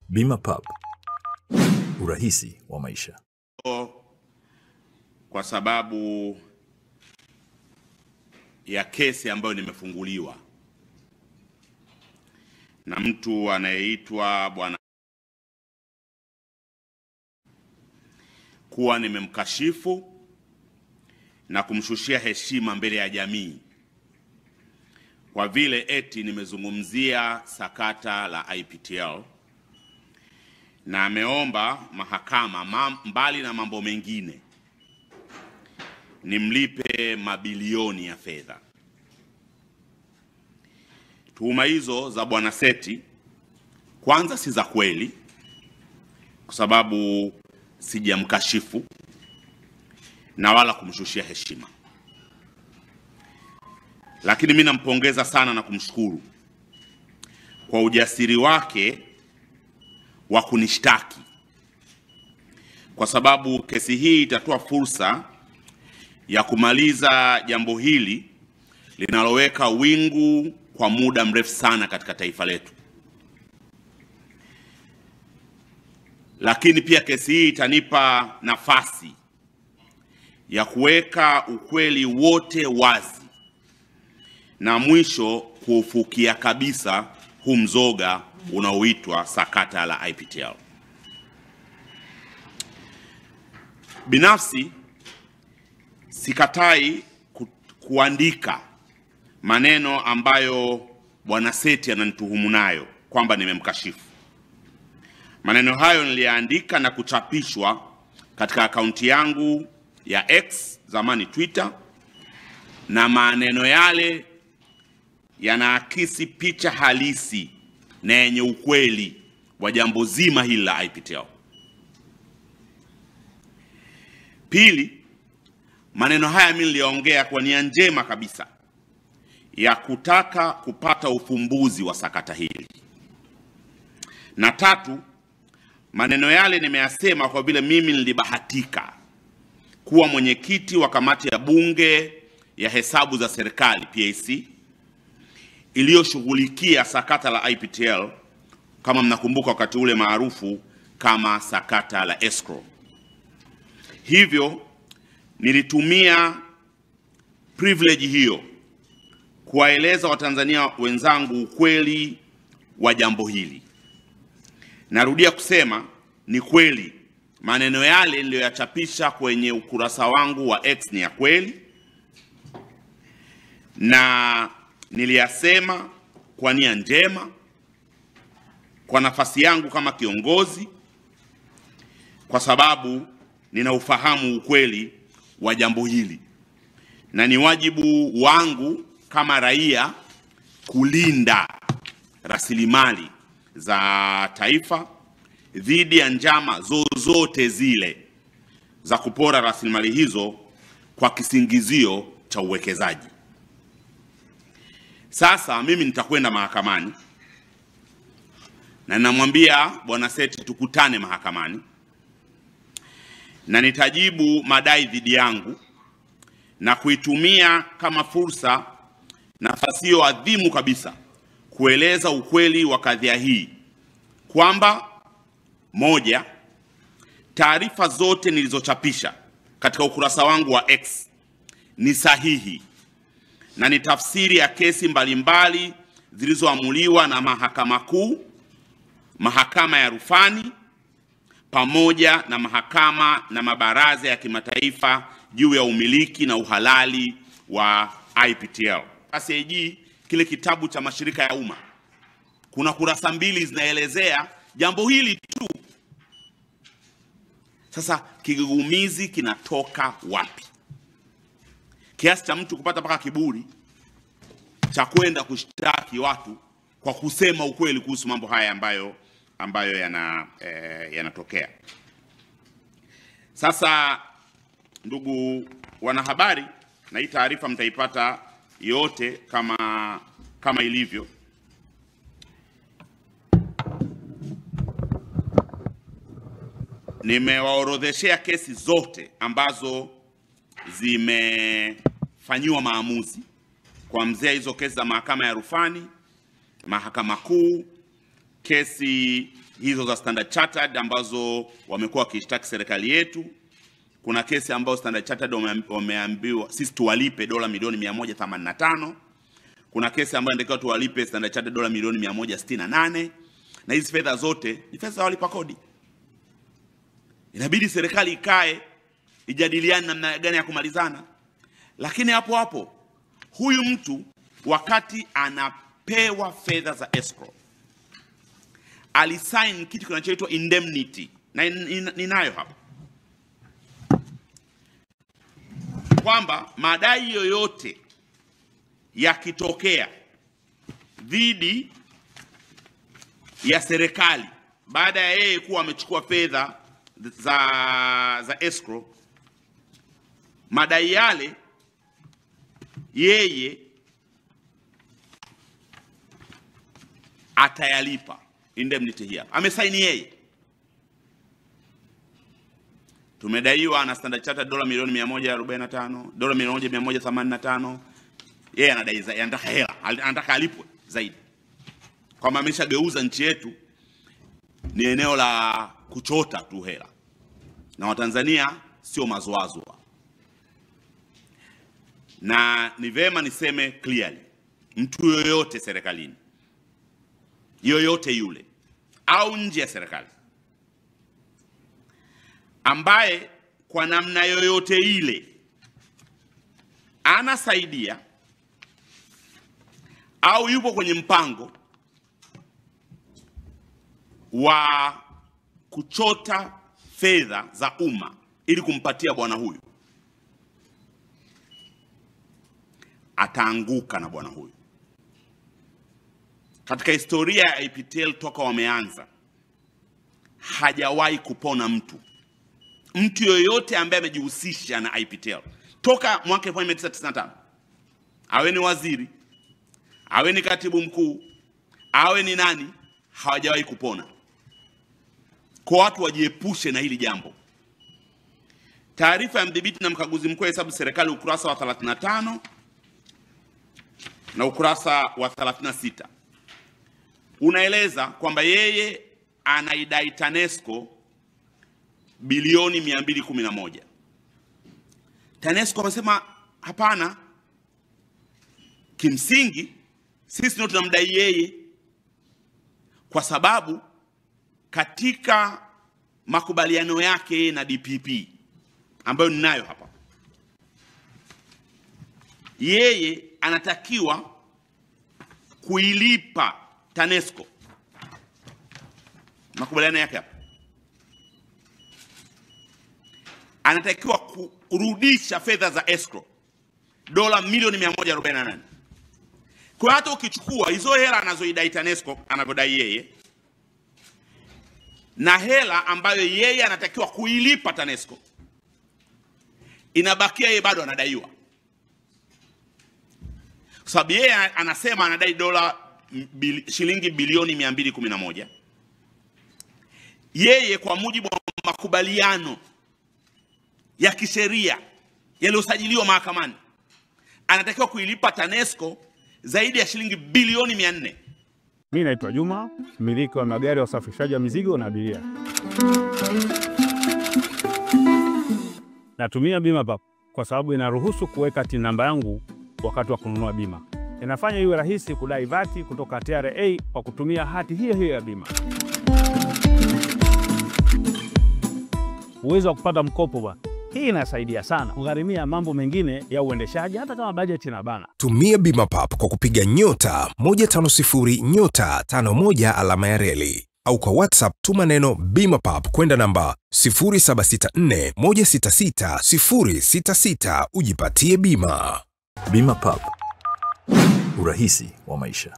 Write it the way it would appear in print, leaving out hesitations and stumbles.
Bima Pub, urahisi wa maisha. Kwa sababu ya kesi ambayo nimefunguliwa na mtu anayeitwa Bwana kuwa nimemkashifu na kumshushia heshima mbele ya jamii kwa vile eti nimezungumzia sakata la IPTL, na ameomba mahakama mbali na mambo mengine nimlipe mabilioni ya fedha. Tuhuma hizo za Bwana Seti kwanza si za kweli, kwa sababu sijamkashifu na wala kumshushia heshima. Lakini mimi nampongeza sana na kumshukuru kwa ujasiri wake wa kunishtaki, kwa sababu kesi hii itatoa fursa ya kumaliza jambo hili linaloweka wingu kwa muda mrefu sana katika taifa letu. Lakini pia kesi hii itanipa nafasi ya kuweka ukweli wote wazi na mwisho kuufukia kabisa huu mzoga unaoitwa sakata la IPTL. Binafsi sikatai kuandika maneno ambayo Bwana Seti ananituhumu nayo kwamba nimemkashifu. Maneno hayo niliandika na kuchapishwa katika akaunti yangu ya X, zamani Twitter, na maneno yale yanaakisi picha halisi na yenye ukweli wa jambo zima hili la IPTL. Pili, maneno haya mimi niliongea kwa nia njema kabisa ya kutaka kupata ufumbuzi wa sakata hili. Na tatu, maneno yale nimeyasema kwa vile mimi nilibahatika kuwa mwenyekiti wa kamati ya bunge ya hesabu za serikali PAC iliyoshughulikia sakata la IPTL, kama mnakumbuka wakati ule maarufu kama sakata la escrow. Hivyo nilitumia privilege hiyo kuwaeleza Watanzania wenzangu ukweli wa jambo hili. Narudia kusema ni kweli maneno yale niliyoyachapisha kwenye ukurasa wangu wa X ni ya kweli, na niliyasema kwa nia njema, kwa nafasi yangu kama kiongozi, kwa sababu nina ufahamu ukweli wa jambo hili, na ni wajibu wangu kama raia kulinda rasilimali za taifa dhidi ya njama zozote zile za kupora rasilimali hizo kwa kisingizio cha uwekezaji. Sasa mimi nitakwenda mahakamani na namwambia Bwana Seti tukutane mahakamani, na nitajibu madai dhidi yangu na kuitumia kama fursa nafasi hiyo adhimu kabisa kueleza ukweli wa kadhia hii, kwamba moja, taarifa zote nilizochapisha katika ukurasa wangu wa X ni sahihi na ni tafsiri ya kesi mbalimbali zilizoamuliwa na Mahakama Kuu, Mahakama ya Rufani, pamoja na mahakama na mabaraza ya kimataifa juu ya umiliki na uhalali wa IPTL. CAG, kile kitabu cha mashirika ya umma, kuna kurasa 2 zinaelezea jambo hili tu. Sasa kigugumizi kinatoka wapi kiasi cha mtu kupata mpaka kiburi cha kwenda kushtaki watu kwa kusema ukweli kuhusu mambo haya ambayo yanatokea? Sasa ndugu wanahabari, na hii taarifa mtaipata yote kama ilivyo. Nimewaorodheshea kesi zote ambazo zimefanyiwa maamuzi, kuanzia hizo kesi za mahakama ya rufani, mahakama kuu, kesi hizo za Standard Chartered ambazo wamekuwa wakishtaki serikali yetu. Kuna kesi ambayo Standard Chartered wameambiwa sisi tuwalipe dola milioni 185. Kuna kesi ambayo inatakiwa tuwalipe Standard Chartered dola milioni 168, na hizi fedha zote ni fedha za walipa kodi. Inabidi serikali ikae ijadiliane namna gani ya kumalizana. Lakini hapo hapo huyu mtu wakati anapewa fedha za escrow alisign kitu kinachoitwa indemnity, na ninayo hapa, kwamba madai yoyote yakitokea dhidi ya serikali baada ya yeye kuwa amechukua fedha za escrow, madai yale yeye atayalipa indemnity hii. Amesaini yeye. Tumedaiwa na Standard Chartered dola milioni 145, dola milioni 185. Yeye anadai zaidi, anataka hela, anataka alipwe zaidi. Kwa maana ameshageuza nchi yetu ni eneo la kuchota tu hela. Na Watanzania sio mazoazwa. Na ni vema niseme clearly, mtu yoyote serikalini, yoyote yule au nje ya serikali, ambaye kwa namna yoyote ile anasaidia au yupo kwenye mpango wa kuchota fedha za umma ili kumpatia bwana huyu, ataanguka na bwana huyu. Katika historia ya IPTL toka wameanza, hajawahi kupona mtu yoyote ambaye amejihusisha na IPTL toka mwaka 1995, awe ni waziri, awe ni katibu mkuu, awe ni nani, hawajawahi kupona. Kwa watu wajiepushe na hili jambo. Taarifa ya mdhibiti na mkaguzi mkuu wa hesabu serikali ukurasa wa 35 na ukurasa wa 36 unaeleza kwamba yeye anaidai TANESCO bilioni 211. TANESCO wamesema hapana, kimsingi sisi ndio tunamdai yeye, kwa sababu katika makubaliano yake na DPP ambayo ninayo hapa, yeye anatakiwa kuilipa TANESCO, makubaliano yake hapa, anatakiwa kurudisha fedha za escrow dola milioni 148. Kwa hata ukichukua hizo hela anazoidai TANESCO, anavyodai yeye, na hela ambayo yeye anatakiwa kuilipa TANESCO, inabakia yeye bado anadaiwa. Sababu yeye anasema anadai shilingi bilioni 211. Yeye kwa mujibu wa makubaliano ya kisheria yaliyosajiliwa mahakamani, anatakiwa kuilipa TANESCO zaidi ya shilingi bilioni 400. Mimi naitwa Juma, mmiliki wa magari ya usafirishaji wa mizigo na abiria. Natumia BimaPapp kwa sababu inaruhusu kuweka TIN namba yangu wakati wa kununua bima. Inafanya iwe rahisi kudai vati kutoka TRA kwa kutumia hati hiyo hiyo ya bima. Uwezo wa kupata mkopo bwana. Hii inasaidia sana kugharimia mambo mengine ya uendeshaji hata kama bajeti inabana. Tumia BimaPapp kwa kupiga nyota 150 nyota 51 alama ya reli, au kwa WhatsApp tuma neno BimaPapp kwenda namba 0764 166 066 ujipatie bima. BimaPapp, urahisi wa maisha.